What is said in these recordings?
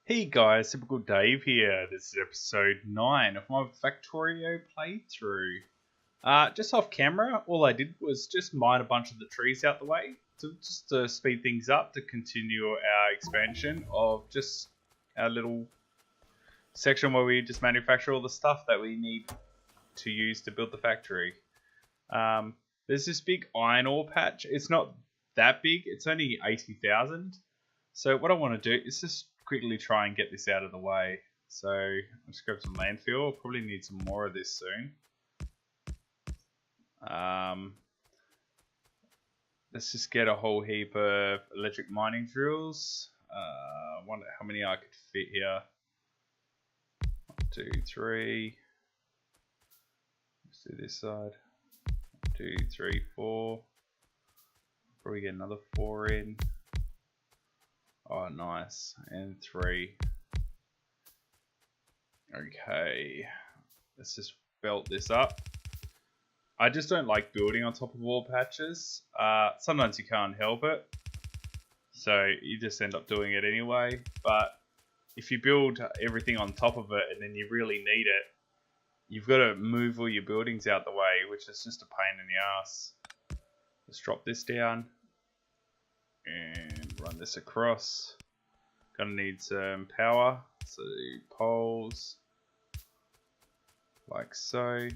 Hey guys, Typical Dave here. This is episode 9 of my Factorio playthrough. Just off camera, all I did was just mine a bunch of the trees out the way to speed things up to continue our expansion of just our little section where we just manufacture all the stuff that we need to use to build the factory. There's this big iron ore patch. It's not that big, it's only 80,000. So what I want to do is just quickly try and get this out of the way. So let's grab some landfill. Probably need some more of this soon. Let's just get a whole heap of electric mining drills. I wonder how many I could fit here. 1, 2, 3. Let's do this side. 1, 2, 3, 4. Probably get another 4 in. Oh, nice. And 3. Okay. Let's just belt this up. I just don't like building on top of wall patches. Sometimes you can't help it. So you just end up doing it anyway. But if you build everything on top of it and then you really need it, you've got to move all your buildings out the way, which is just a pain in the ass. Let's drop this down. And run this across. Gonna need some power, so poles like so.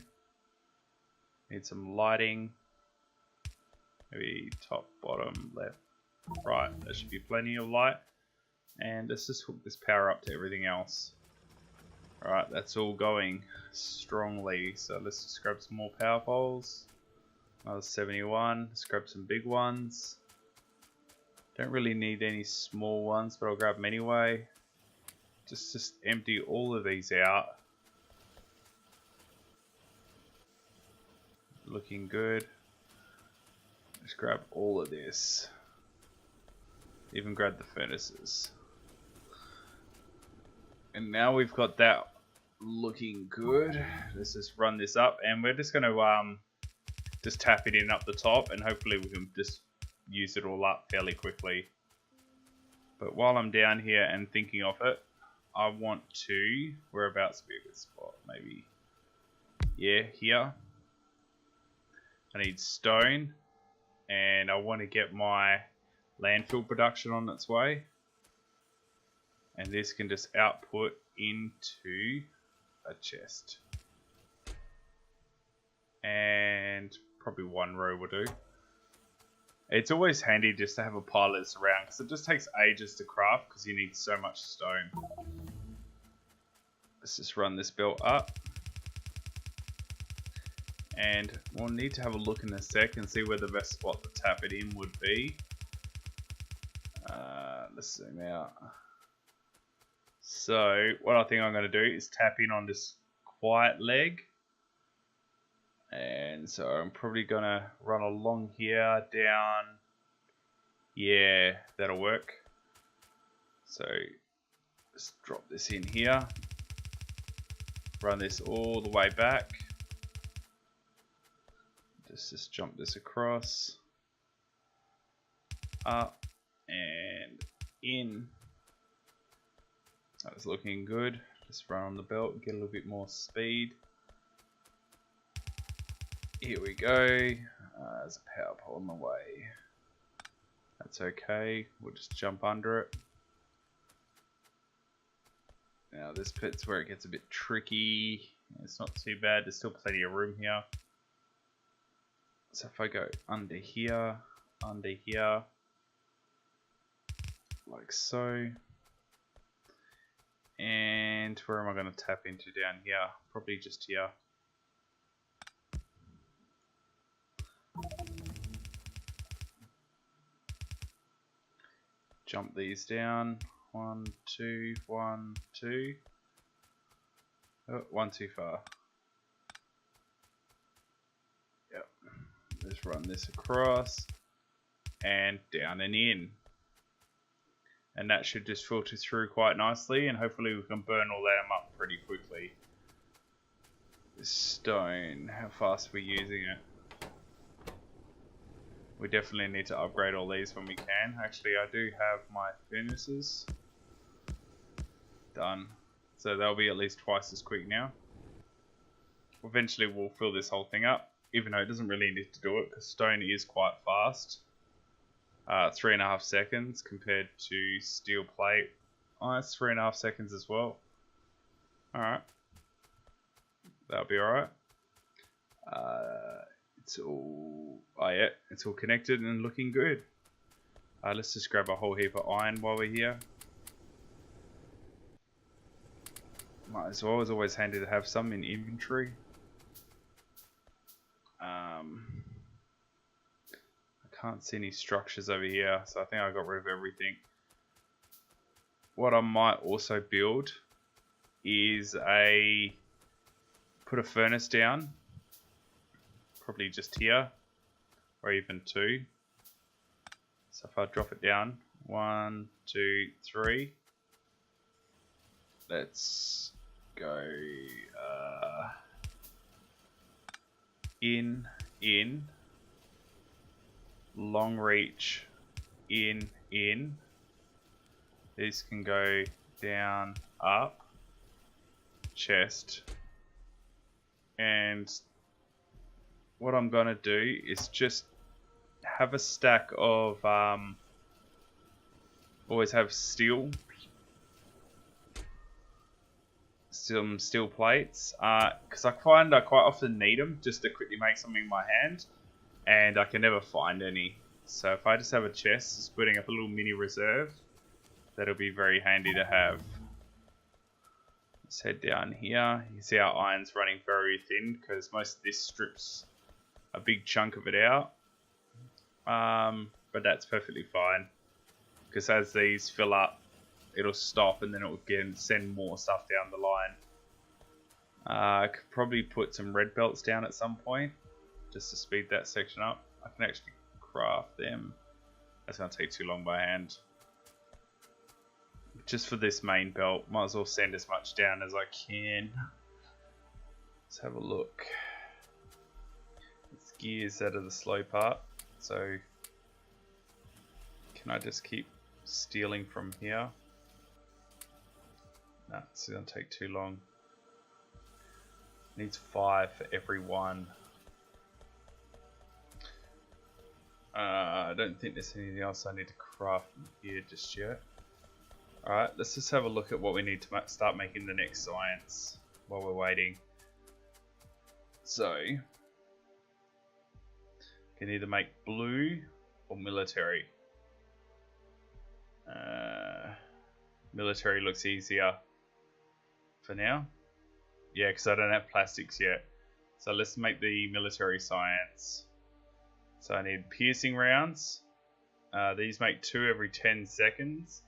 Need some lighting, maybe top, bottom, left, right. There should be plenty of light. And let's just hook this power up to everything else. Alright, that's all going strongly. So let's just grab some more power poles. Another 71. Let's grab some big ones. Don't really need any small ones, but I'll grab them anyway. Just empty all of these out. Looking good. Just grab all of this. Even grab the furnaces. And now we've got that looking good. Let's just run this up, and we're just going to just tap it in up the top, and hopefully we can just use it all up fairly quickly. But while I'm down here and thinking of it, I want to, whereabouts would be a good spot? Maybe, yeah, here. I need stone, and I want to get my landfill production on its way. And this can just output into a chest. And probably 1 row will do. It's always handy just to have a pile of this around, because it just takes ages to craft because you need so much stone. Let's just run this belt up. And we'll need to have a look in a sec and see where the best spot to tap it in would be. Let's zoom out. So what I think I'm going to do is tap in on this quiet leg. And so I'm probably going to run along here, down. Yeah, that'll work. So let's drop this in here. Run this all the way back. Just jump this across. Up and in. That's looking good. Just run on the belt, get a little bit more speed. Here we go. There's a power pole on the way. That's okay. We'll just jump under it. Now this bit's where it gets a bit tricky. It's not too bad. There's still plenty of room here. So if I go under here, like so. And where am I going to tap into down here? Probably just here. Jump these down. 1, 2, 1, 2. Oh, 1 too far. Yep. Let's run this across and down and in. And that should just filter through quite nicely, and hopefully we can burn all them up pretty quickly. This stone, how fast are we using it? We definitely need to upgrade all these when we can. Actually, I do have my furnaces. Done. So they'll be at least twice as quick now. Eventually we'll fill this whole thing up, even though it doesn't really need to do it, because stone is quite fast. 3.5 seconds compared to steel plate. Oh, it's 3.5 seconds as well. Alright. That'll be alright. It's all... Oh yeah, it's all connected and looking good. Let's just grab a whole heap of iron while we're here. Might as well, it's always handy to have some in inventory. I can't see any structures over here, so I think I got rid of everything. What I might also build is put a furnace down, probably just here, or even 2. So if I drop it down, 1, 2, 3. Let's go in, long reach, in. These can go down, up, chest. And what I'm gonna do is just have a stack of always have some steel plates, because I find I quite often need them just to quickly make something in my hand, and I can never find any. So if I just have a chest, just putting up a little mini reserve, that'll be very handy to have. Let's head down here. You can see our iron's running very thin because most of this strips a big chunk of it out. But that's perfectly fine, because as these fill up, it'll stop and then it will send more stuff down the line. I could probably put some red belts down at some point just to speed that section up. I can actually craft them. That's going to take too long by hand. Just for this main belt, might as well send as much down as I can. Let's have a look. It's gears out of the slow part, so can I just keep stealing from here? No, it's going to take too long. Needs 5 for every one. I don't think there's anything else I need to craft from here just yet. Alright, let's just have a look at what we need to start making the next science while we're waiting. So, you can either make blue or military. Military looks easier for now. Yeah, because I don't have plastics yet. So let's make the military science. So I need piercing rounds. These make 2 every 10 seconds.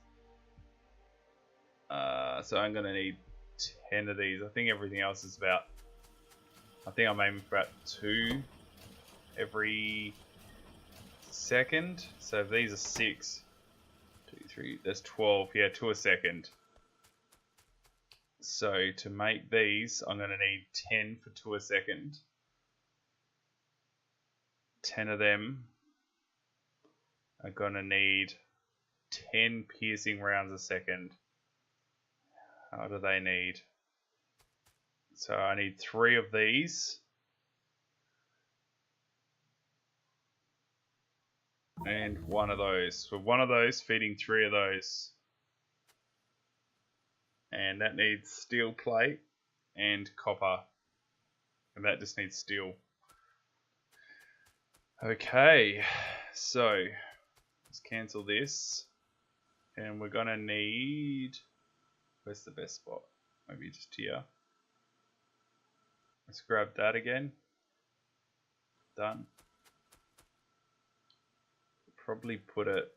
So I'm going to need 10 of these. I think everything else is about... I think I'm aiming for about 2 every second. So if these are 6, 2, 3, that's 12. Yeah, 2 a second. So to make these, I'm going to need 10 for 2 a second. 10 of them are going to need 10 piercing rounds a second. How do they need? So I need 3 of these. And 1 of those. So 1 of those feeding 3 of those. And that needs steel plate and copper. And that just needs steel. Okay, so let's cancel this. And we're gonna need... Where's the best spot? Maybe just here. Let's grab that again. Done. Probably put it...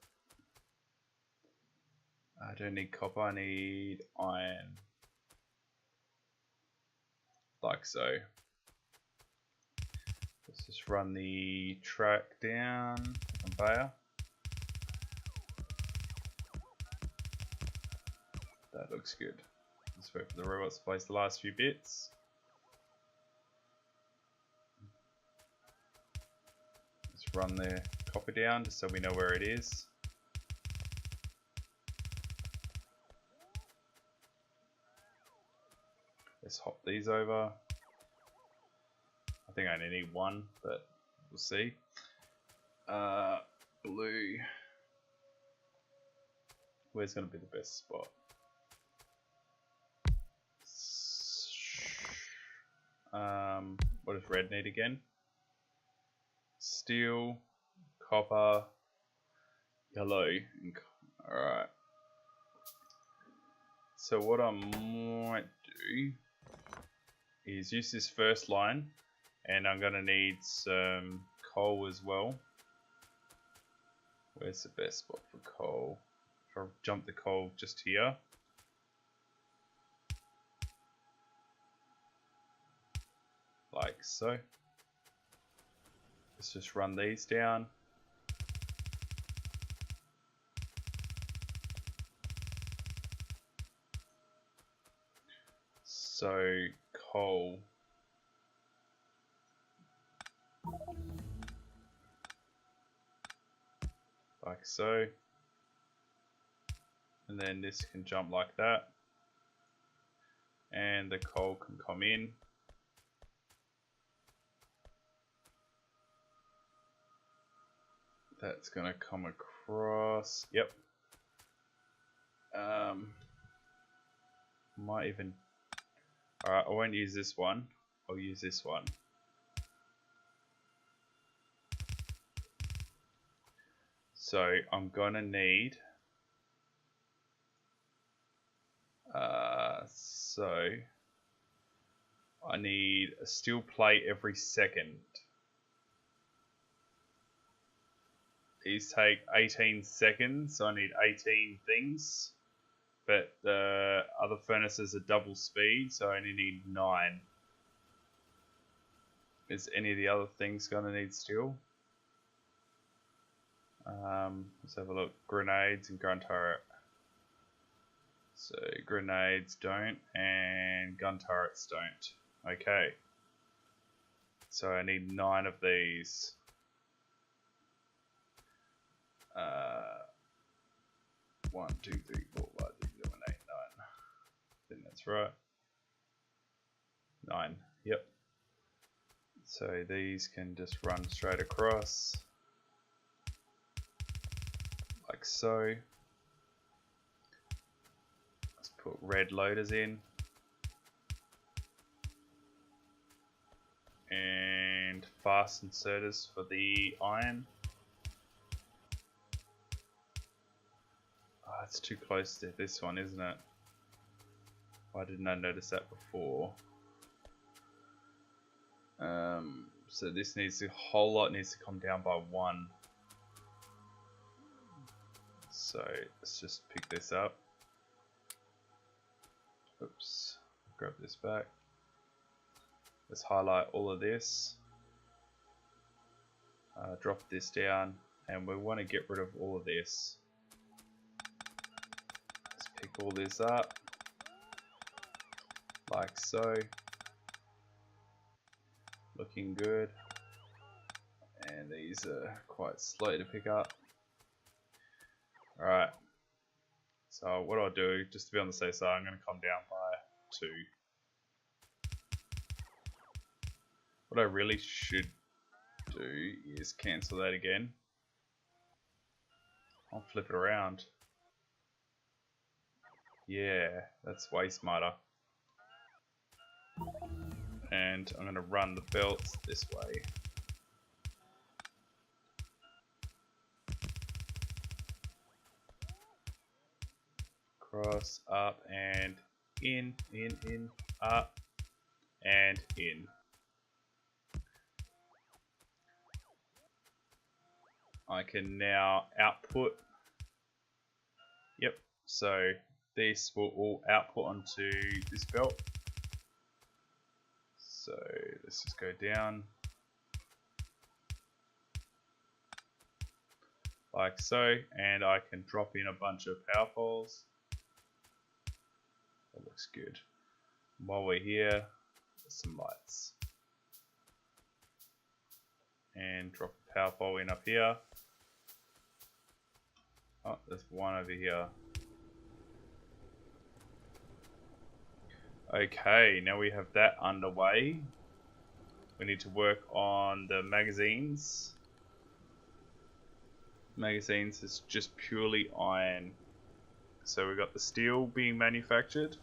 I don't need copper, I need iron. Like so. Let's just run the track down, conveyor. That looks good. Let's wait for the robots to place the last few bits. Let's run the copper down just so we know where it is. Let's hop these over. I think I only need one, but we'll see. Blue. Where's going to be the best spot? What does red need again? Steel, copper, yellow. Alright. So what I might do is use this first line, and I'm going to need some coal as well. Where's the best spot for coal? If I jump the coal just here. Like so. Let's just run these down. So coal. Like so. And then this can jump like that. And the coal can come in. That's gonna come across. Yep. Might even. Alright, I won't use this one. I'll use this one. So I'm gonna need. So I need a steel plate every second. These take 18 seconds, so I need 18 things. But the other furnaces are double speed, so I only need 9. Is any of the other things gonna need steel? Let's have a look. Grenades and gun turret. So grenades don't, and gun turrets don't. Okay. So I need 9 of these. 1, 2, 3, 4, 5, 6, 7, 8, 9. I think that's right. 9. Yep. So these can just run straight across. Like so. Let's put red loaders in. And fast inserters for the iron. Oh, it's too close to this one, isn't it? Why didn't I notice that before? So this needs a whole lot needs to come down by 1. So let's just pick this up. Oops, grab this back. Let's highlight all of this. Drop this down, and we want to get rid of all of this. Let's pick all this up, like so. Looking good. And these are quite slow to pick up. Alright. So what I'll do, just to be on the safe side, I'm going to come down by 2. What I really should do is cancel that again. I'll flip it around. Yeah, that's way smarter. And I'm going to run the belts this way. Cross, up, and in, up, and in. I can now output. Yep, so this will all output onto this belt. So let's just go down. Like so, and I can drop in a bunch of power poles. That looks good. While we're here, some lights. And drop a power pole in up here. Oh, there's one over here. Okay, now we have that underway. We need to work on the magazines. Magazines is just purely iron. So we've got the steel being manufactured.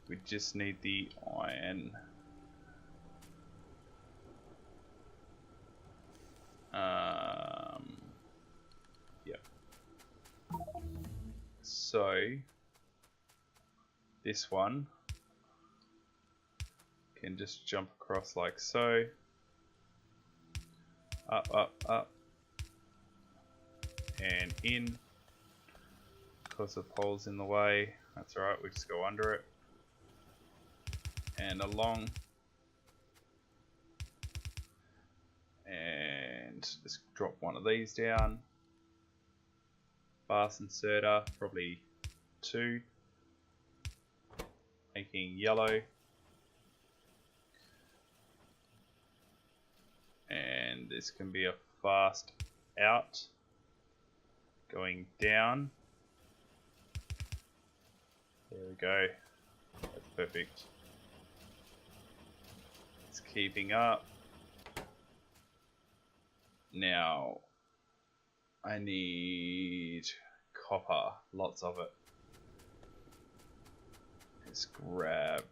We just need the iron. Yep. So this one can just jump across like so. Up, up, up. And in. Because the pole's in the way. That's alright, we just go under it. And along. And just drop one of these down. Fast inserter, probably 2. Making yellow. And this can be a fast out. Going down. There we go. That's perfect. It's keeping up. Now, I need copper, lots of it. Let's grab,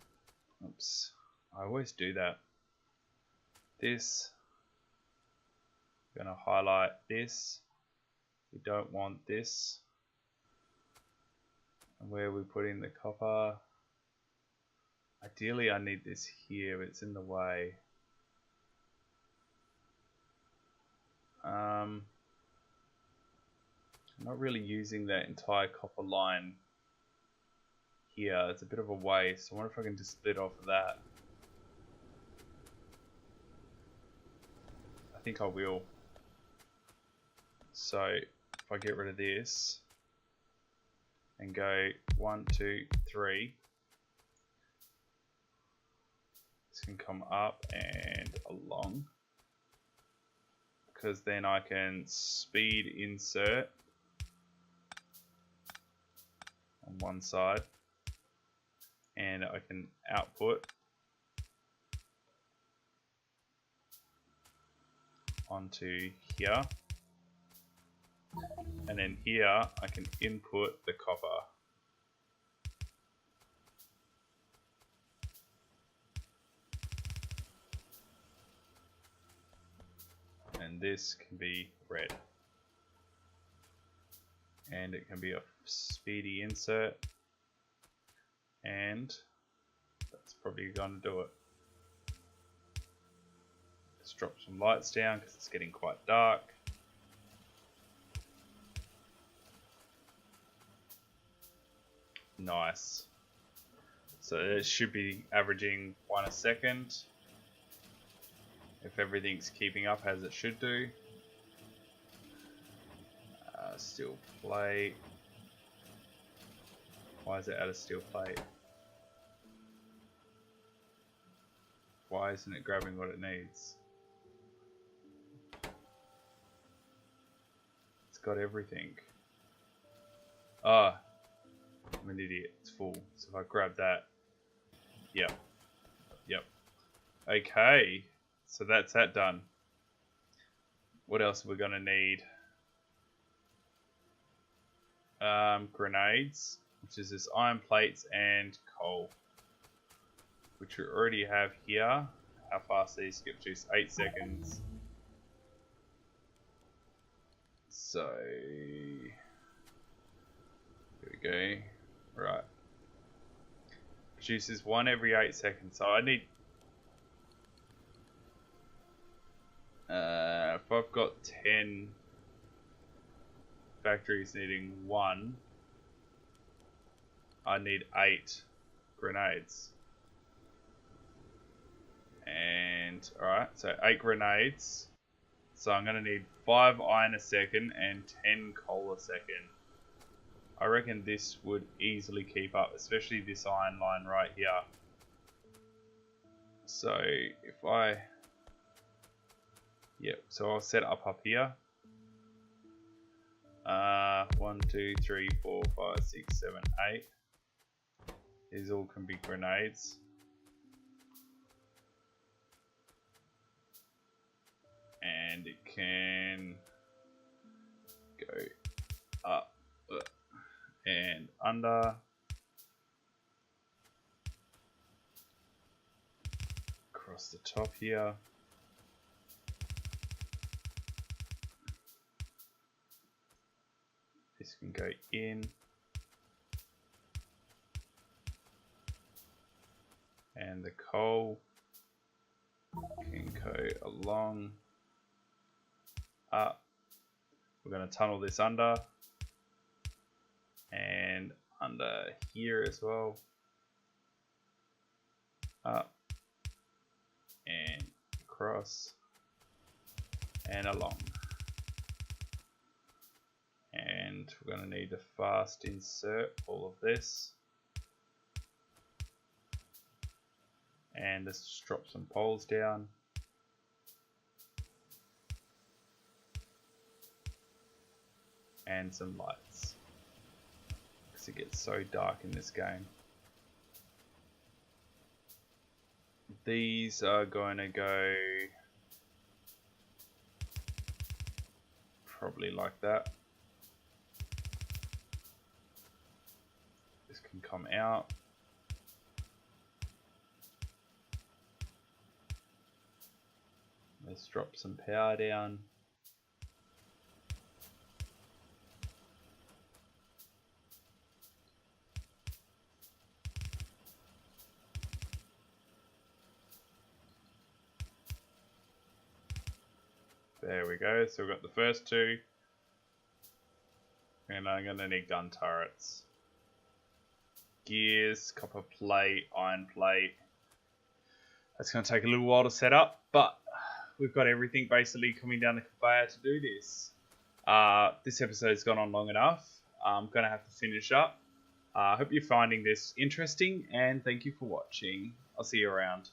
oops, I always do that. This, I'm gonna highlight this. We don't want this. And where are we putting the copper? Ideally I need this here, but it's in the way. I'm not really using that entire copper line here. It's a bit of a waste. I wonder if I can just split off of that. I think I will. So if I get rid of this and go 1, 2, 3, this can come up and along. Because then I can speed insert on one side and I can output onto here, and then here I can input the copper. And this can be red. And it can be a speedy insert. And that's probably going to do it. Let's drop some lights down because it's getting quite dark. Nice. So it should be averaging 1 a second. If everything's keeping up as it should do. Steel plate. Why is it out of steel plate? Why isn't it grabbing what it needs? It's got everything. Ah, I'm an idiot. It's full. So if I grab that, yep. Okay. So that's that done. What else are we going to need? Grenades, which is this iron plates and coal, which we already have here. How fast these skip juice? 8 seconds. So here we go. Right. Produces 1 every 8 seconds. So I need. If I've got 10 factories needing 1, I need 8 grenades. And alright, so 8 grenades. So I'm going to need 5 iron a second and 10 coal a second. I reckon this would easily keep up, especially this iron line right here. So if I... Yep, so I'll set up here. 1, 2, 3, 4, 5, 6, 7, 8. These all can be grenades. And it can go up and under. Across the top here. This can go in. And the coal can go along, up. We're going to tunnel this under and under here as well, up and across and along. And we're going to need to fast insert all of this. And let's just drop some poles down. And some lights. Because it gets so dark in this game. These are going to go probably like that. This can come out. Let's drop some power down. There we go, so we've got the first two. And I'm going to need gun turrets. Gears, copper plate, iron plate. That's going to take a little while to set up, but we've got everything basically coming down the conveyor to do this. This episode's gone on long enough. I'm going to have to finish up. I hope you're finding this interesting, and thank you for watching. I'll see you around.